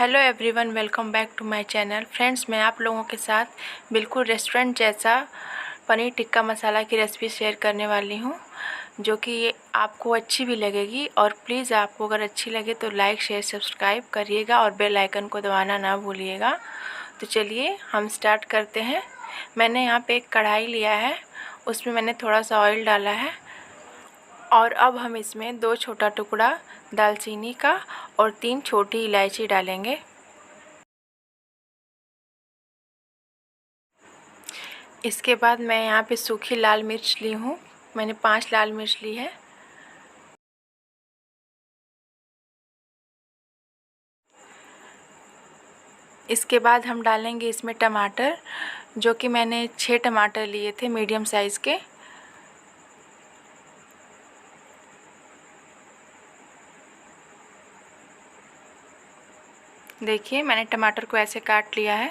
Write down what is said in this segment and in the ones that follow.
Hello everyone, welcome back to my channel. Friends, मैं आप लोगों के साथ बिल्कुल रेस्टोरेंट जैसा पनीर टिक्का मसाला की रेसिपी शेयर करने वाली हूं, जो कि ये आपको अच्छी भी लगेगी। और प्लीज़ आपको अगर अच्छी लगे तो लाइक शेयर सब्सक्राइब करिएगा और बेल आइकन को दबाना ना भूलिएगा। तो चलिए हम स्टार्ट करते हैं। मैंने यहाँ पे एक कढ़ाई लिया है, उसमें मैंने थोड़ा सा ऑयल डाला है और अब हम इसमें 2 छोटा टुकड़ा दालचीनी का और 3 छोटी इलायची डालेंगे। इसके बाद मैं यहाँ पे सूखी लाल मिर्च ली हूँ, मैंने 5 लाल मिर्च ली है। इसके बाद हम डालेंगे इसमें टमाटर, जो कि मैंने 6 टमाटर लिए थे मीडियम साइज़ के। देखिए मैंने टमाटर को ऐसे काट लिया है।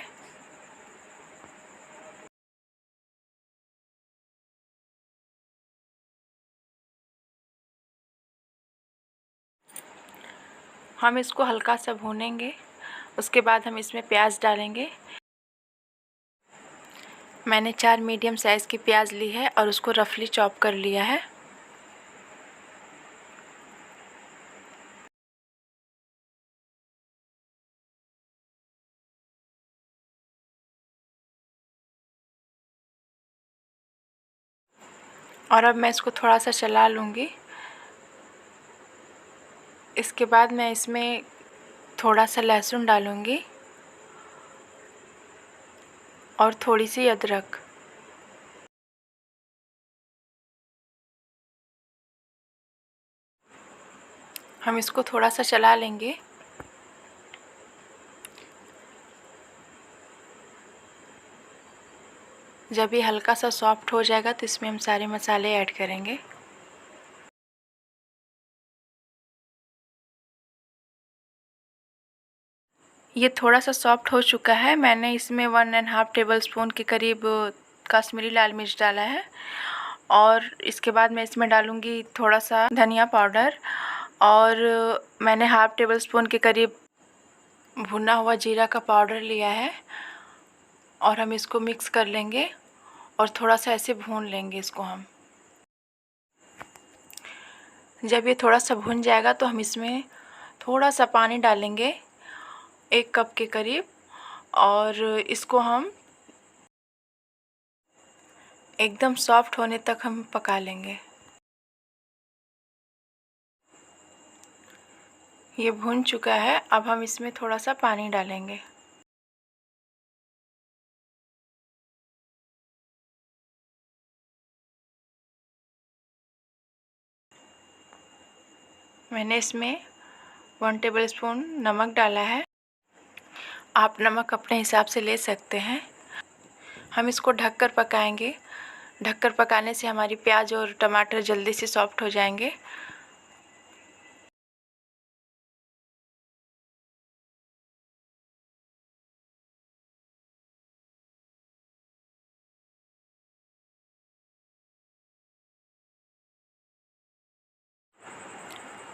हम इसको हल्का सा भूनेंगे, उसके बाद हम इसमें प्याज डालेंगे। मैंने 4 मीडियम साइज़ की प्याज ली है और उसको रफली चॉप कर लिया है। और अब मैं इसको थोड़ा सा चला लूँगी। इसके बाद मैं इसमें थोड़ा सा लहसुन डालूँगी और थोड़ी सी अदरक। हम इसको थोड़ा सा चला लेंगे। जब ये हल्का सा सॉफ्ट हो जाएगा तो इसमें हम सारे मसाले ऐड करेंगे। ये थोड़ा सा सॉफ्ट हो चुका है। मैंने इसमें 1.5 टेबलस्पून के करीब कश्मीरी लाल मिर्च डाला है और इसके बाद मैं इसमें डालूँगी थोड़ा सा धनिया पाउडर और मैंने 1/2 टेबलस्पून के करीब भुना हुआ जीरा का पाउडर लिया है और हम इसको मिक्स कर लेंगे और थोड़ा सा ऐसे भून लेंगे इसको हम। जब ये थोड़ा सा भुन जाएगा तो हम इसमें थोड़ा सा पानी डालेंगे, 1 कप के करीब, और इसको हम एकदम सॉफ्ट होने तक हम पका लेंगे। ये भुन चुका है, अब हम इसमें थोड़ा सा पानी डालेंगे। मैंने इसमें 1 टेबलस्पून नमक डाला है। आप नमक अपने हिसाब से ले सकते हैं। हम इसको ढककर पकाएंगे। ढककर पकाने से हमारी प्याज और टमाटर जल्दी से सॉफ्ट हो जाएंगे।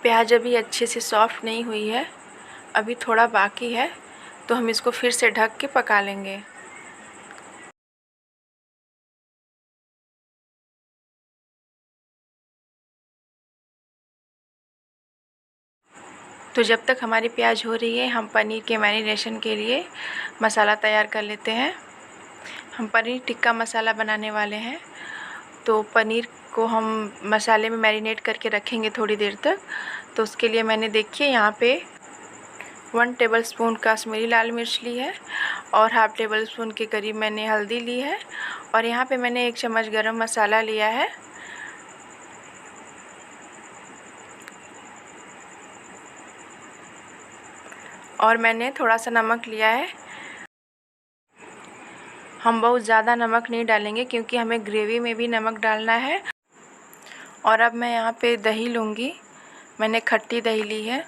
प्याज अभी अच्छे से सॉफ्ट नहीं हुई है, अभी थोड़ा बाकी है, तो हम इसको फिर से ढक के पका लेंगे। तो जब तक हमारी प्याज हो रही है, हम पनीर के मैरिनेशन के लिए मसाला तैयार कर लेते हैं। हम पनीर टिक्का मसाला बनाने वाले हैं, तो पनीर को हम मसाले में मैरिनेट करके रखेंगे थोड़ी देर तक। तो उसके लिए मैंने देखिए यहाँ पे 1 टेबलस्पून कश्मीरी लाल मिर्च ली है और 1/2 टेबलस्पून के करीब मैंने हल्दी ली है और यहाँ पे मैंने 1 चम्मच गरम मसाला लिया है। और मैंने थोड़ा सा नमक लिया है। हम बहुत ज़्यादा नमक नहीं डालेंगे क्योंकि हमें ग्रेवी में भी नमक डालना है। और अब मैं यहाँ पे दही लूँगी, मैंने खट्टी दही ली है।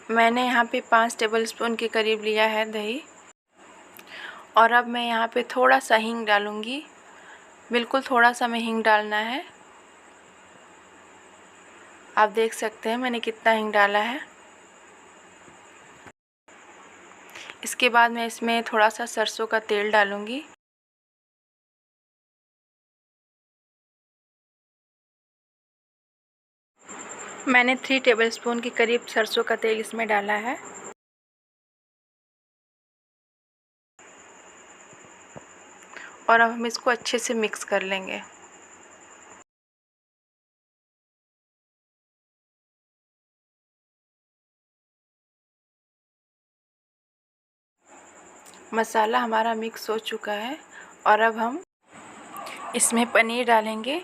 मैंने यहाँ पे 5 टेबलस्पून के करीब लिया है दही। और अब मैं यहाँ पे थोड़ा सा हींग डालूँगी, बिल्कुल थोड़ा सा में हींग डालना है। आप देख सकते हैं मैंने कितना हींग डाला है। इसके बाद मैं इसमें थोड़ा सा सरसों का तेल डालूँगी। मैंने 3 टेबलस्पून के करीब सरसों का तेल इसमें डाला है। और अब हम इसको अच्छे से मिक्स कर लेंगे। मसाला हमारा मिक्स हो चुका है और अब हम इसमें पनीर डालेंगे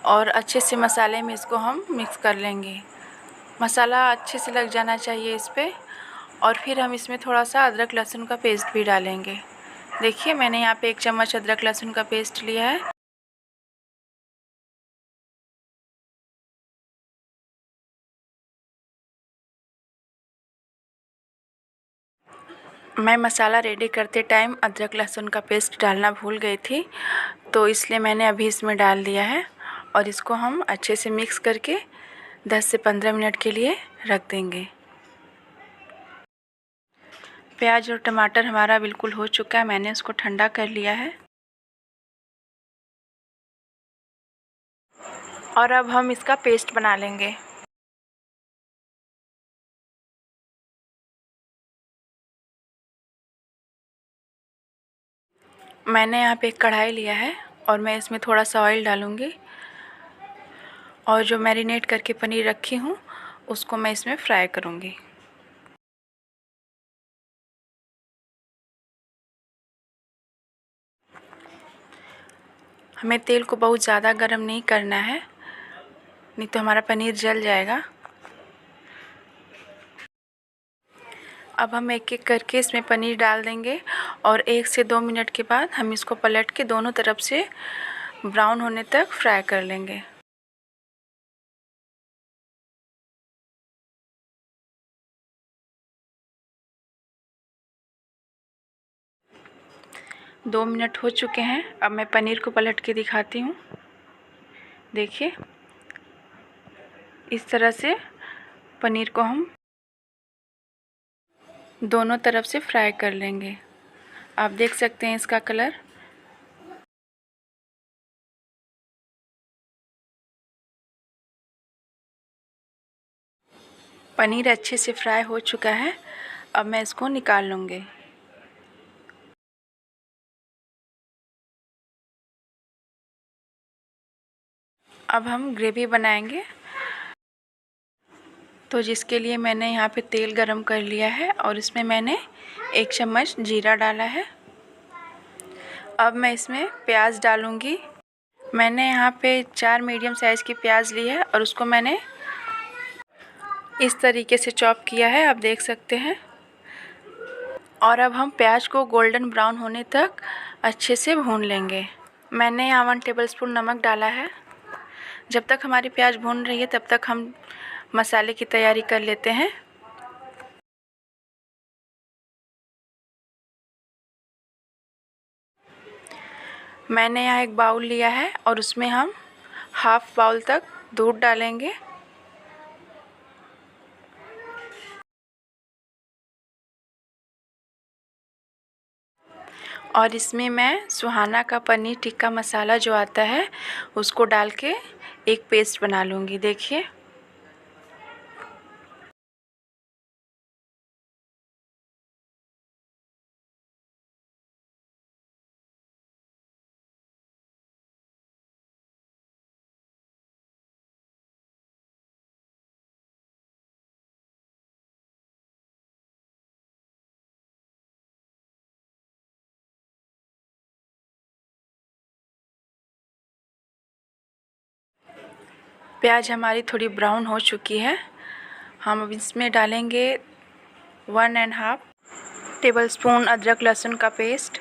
और अच्छे से मसाले में इसको हम मिक्स कर लेंगे। मसाला अच्छे से लग जाना चाहिए इस पे। और फिर हम इसमें थोड़ा सा अदरक लहसुन का पेस्ट भी डालेंगे। देखिए मैंने यहाँ पे 1 चम्मच अदरक लहसुन का पेस्ट लिया है। मैं मसाला रेडी करते टाइम अदरक लहसुन का पेस्ट डालना भूल गई थी, तो इसलिए मैंने अभी इसमें डाल दिया है। और इसको हम अच्छे से मिक्स करके 10 से 15 मिनट के लिए रख देंगे। प्याज और टमाटर हमारा बिल्कुल हो चुका है, मैंने उसको ठंडा कर लिया है। और अब हम इसका पेस्ट बना लेंगे। मैंने यहाँ पे एक कढ़ाई लिया है और मैं इसमें थोड़ा सा ऑयल डालूँगी और जो मैरिनेट करके पनीर रखी हूँ उसको मैं इसमें फ्राई करूँगी। हमें तेल को बहुत ज़्यादा गर्म नहीं करना है, नहीं तो हमारा पनीर जल जाएगा। अब हम एक एक करके इसमें पनीर डाल देंगे और 1 से 2 मिनट के बाद हम इसको पलट के दोनों तरफ से ब्राउन होने तक फ्राई कर लेंगे। दो मिनट हो चुके हैं। अब मैं पनीर को पलट के दिखाती हूँ। देखिए इस तरह से पनीर को हम दोनों तरफ से फ्राई कर लेंगे। आप देख सकते हैं इसका कलर। पनीर अच्छे से फ्राई हो चुका है। अब मैं इसको निकाल लूँगी। अब हम ग्रेवी बनाएंगे, तो जिसके लिए मैंने यहाँ पे तेल गरम कर लिया है और इसमें मैंने 1 चम्मच जीरा डाला है। अब मैं इसमें प्याज डालूँगी। मैंने यहाँ पे 4 मीडियम साइज़ की प्याज ली है और उसको मैंने इस तरीके से चॉप किया है, आप देख सकते हैं। और अब हम प्याज को गोल्डन ब्राउन होने तक अच्छे से भून लेंगे। मैंने यहाँ 1 टेबलस्पून नमक डाला है। जब तक हमारी प्याज भून रही है तब तक हम मसाले की तैयारी कर लेते हैं। मैंने यहाँ एक बाउल लिया है और उसमें हम हाफ बाउल तक दूध डालेंगे। और इसमें मैं सुहाना का पनीर टिक्का मसाला जो आता है उसको डाल के एक पेस्ट बना लूँगी। देखिए प्याज हमारी थोड़ी ब्राउन हो चुकी है। हम अब इसमें डालेंगे 1½ टेबलस्पून अदरक लहसुन का पेस्ट।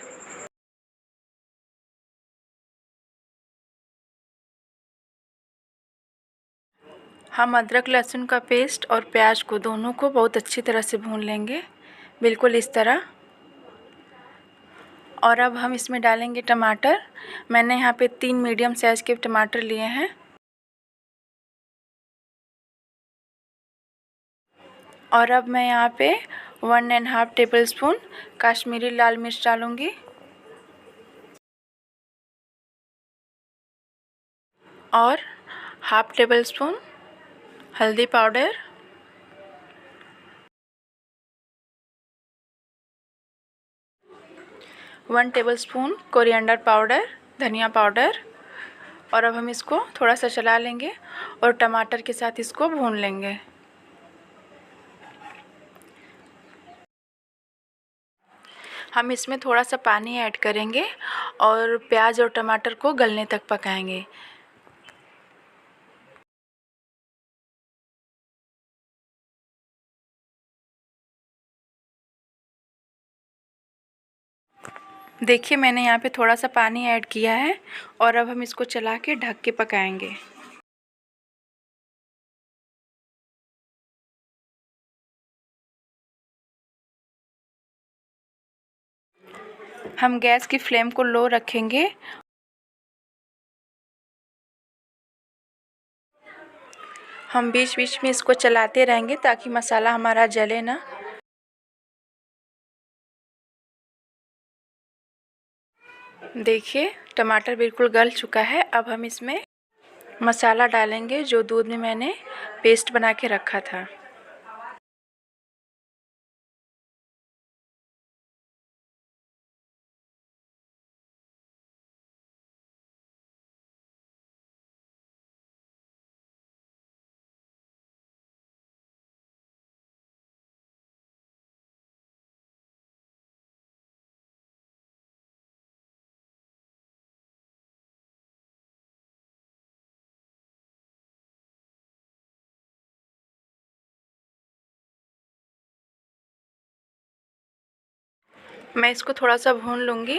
हम अदरक लहसुन का पेस्ट और प्याज को दोनों को बहुत अच्छी तरह से भून लेंगे, बिल्कुल इस तरह। और अब हम इसमें डालेंगे टमाटर। मैंने यहाँ पे 3 मीडियम साइज़ के टमाटर लिए हैं। और अब मैं यहाँ पे 1½ टेबलस्पून कश्मीरी लाल मिर्च डालूँगी और ½ टेबलस्पून हल्दी पाउडर, 1 टेबलस्पून कोरिएंडर पाउडर, धनिया पाउडर। और अब हम इसको थोड़ा सा चला लेंगे और टमाटर के साथ इसको भून लेंगे। हम इसमें थोड़ा सा पानी ऐड करेंगे और प्याज और टमाटर को गलने तक पकाएंगे। देखिए मैंने यहाँ पे थोड़ा सा पानी ऐड किया है और अब हम इसको चला के ढक के पकाएंगे। हम गैस की फ्लेम को लो रखेंगे। हम बीच बीच में इसको चलाते रहेंगे ताकि मसाला हमारा जले ना। देखिए टमाटर बिल्कुल गल चुका है। अब हम इसमें मसाला डालेंगे जो दूध में मैंने पेस्ट बना के रखा था। मैं इसको थोड़ा सा भून लूँगी।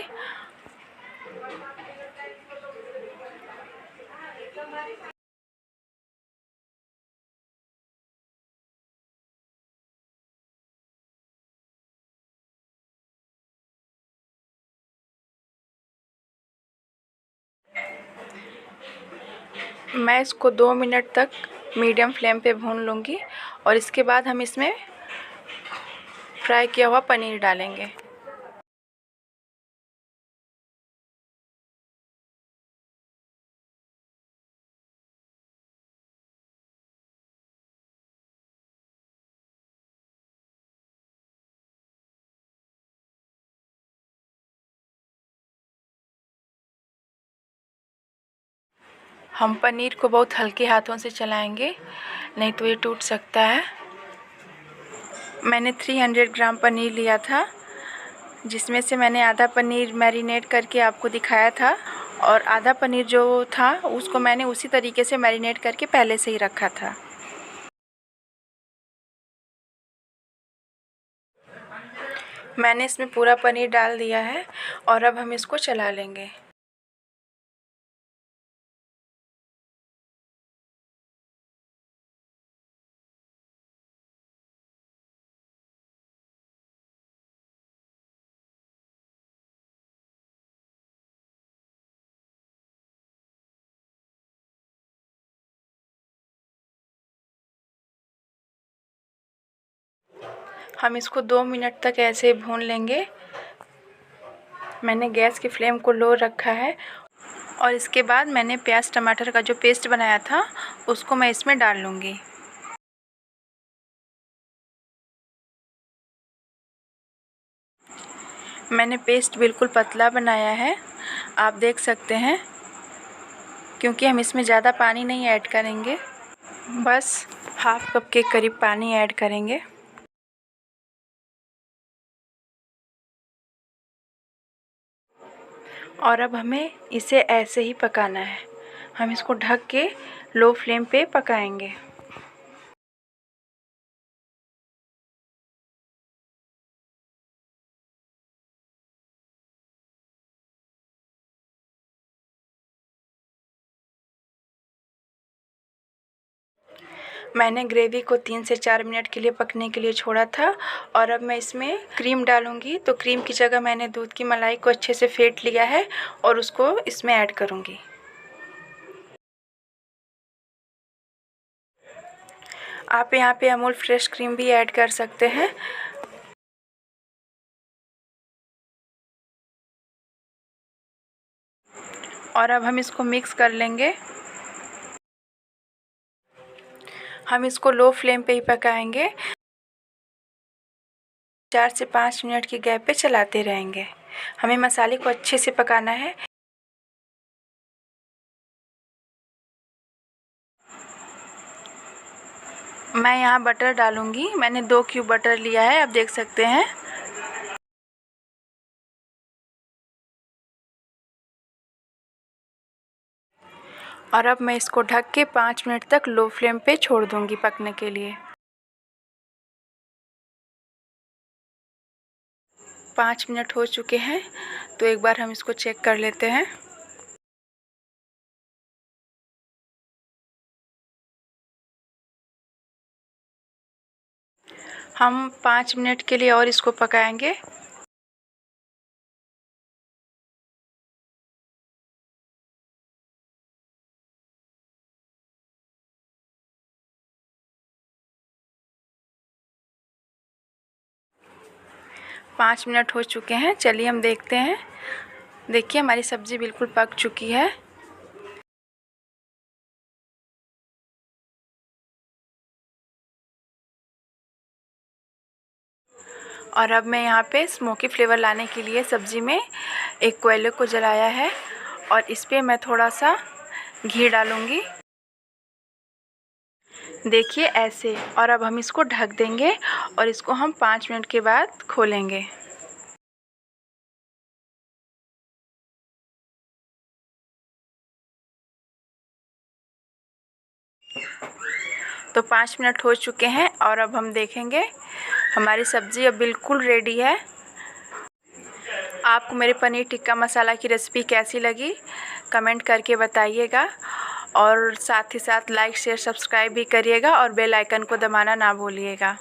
मैं इसको 2 मिनट तक मीडियम फ्लेम पे भून लूँगी और इसके बाद हम इसमें फ्राई किया हुआ पनीर डालेंगे। हम पनीर को बहुत हल्के हाथों से चलाएंगे, नहीं तो ये टूट सकता है। मैंने 300 ग्राम पनीर लिया था, जिसमें से मैंने आधा पनीर मैरिनेट करके आपको दिखाया था और आधा पनीर जो था उसको मैंने उसी तरीके से मैरिनेट करके पहले से ही रखा था। मैंने इसमें पूरा पनीर डाल दिया है और अब हम इसको चला लेंगे। हम इसको 2 मिनट तक ऐसे ही भून लेंगे। मैंने गैस की फ्लेम को लो रखा है और इसके बाद मैंने प्याज टमाटर का जो पेस्ट बनाया था उसको मैं इसमें डाल लूँगी। मैंने पेस्ट बिल्कुल पतला बनाया है, आप देख सकते हैं, क्योंकि हम इसमें ज़्यादा पानी नहीं ऐड करेंगे, बस ½ कप के करीब पानी ऐड करेंगे। और अब हमें इसे ऐसे ही पकाना है। हम इसको ढक के लो फ्लेम पे पकाएंगे। मैंने ग्रेवी को 3 से 4 मिनट के लिए पकने के लिए छोड़ा था और अब मैं इसमें क्रीम डालूँगी। तो क्रीम की जगह मैंने दूध की मलाई को अच्छे से फेंट लिया है और उसको इसमें ऐड करूँगी। आप यहाँ पे अमूल फ्रेश क्रीम भी ऐड कर सकते हैं। और अब हम इसको मिक्स कर लेंगे। हम इसको लो फ्लेम पे ही पकाएंगे। 4 से 5 मिनट की गैप पे चलाते रहेंगे। हमें मसाले को अच्छे से पकाना है। मैं यहाँ बटर डालूँगी। मैंने 2 क्यूब बटर लिया है, आप देख सकते हैं। और अब मैं इसको ढक के 5 मिनट तक लो फ्लेम पे छोड़ दूँगी पकने के लिए। 5 मिनट हो चुके हैं, तो एक बार हम इसको चेक कर लेते हैं। हम 5 मिनट के लिए और इसको पकाएंगे। पाँच मिनट हो चुके हैं, चलिए हम देखते हैं। देखिए हमारी सब्ज़ी बिल्कुल पक चुकी है। और अब मैं यहाँ पे स्मोकी फ्लेवर लाने के लिए सब्ज़ी में एक कोयले को जलाया है और इस पे मैं थोड़ा सा घी डालूँगी। देखिए ऐसे। और अब हम इसको ढक देंगे और इसको हम 5 मिनट के बाद खोलेंगे। तो 5 मिनट हो चुके हैं और अब हम देखेंगे हमारी सब्ज़ी अब बिल्कुल रेडी है। आपको मेरे पनीर टिक्का मसाला की रेसिपी कैसी लगी कमेंट करके बताइएगा और साथ ही साथ लाइक शेयर सब्सक्राइब भी करिएगा और बेल आइकन को दबाना ना भूलिएगा।